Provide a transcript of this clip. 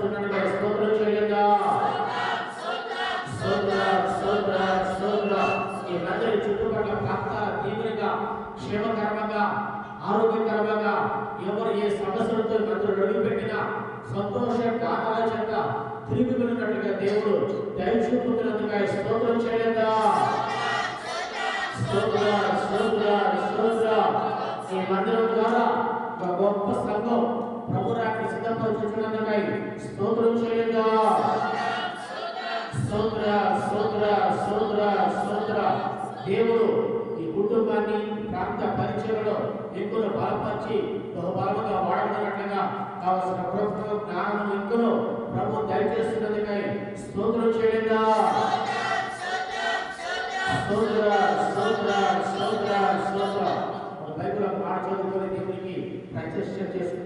సిద్ధపరుస్తున్నట్టుగా స్తోత్రం చేయంగా. ఈ మందిరం చుట్టుపక్కల ప్రాంతాల దీవునిగా, క్షేమకరంగా, ఆరోగ్యకరంగా, ఎవరు ఏ సమస్యలతో మందిరం అడుగుపెట్టినా సంతోష గానాల చేత తిరిగి వెళ్ళినట్లుగా దేవుడు దయచూపుతున్నందుగా స్తోత్రం చేయంగా. ఈ మందిరం ద్వారా ఒక గొప్ప సంఘం ప్రభురాకి సిద్ధపరచుతున్నందుకై స్తోత్రం చేయంగా. దేవుడు ఈ కుటుంబాన్ని ప్రాంత పరిచయంలో ఎక్కువ బలపరిచి బలముగా వాడబడినట్లుగా కావలసిన ప్రభుత్వ జ్ఞానం ఎక్కువ ప్రభు దయచేస్తున్నందుకై స్తోత్రం చేయంగా. బైబిల్ మాట చదువుకొని దేవునికి ప్రతిష్ట చేసుకుని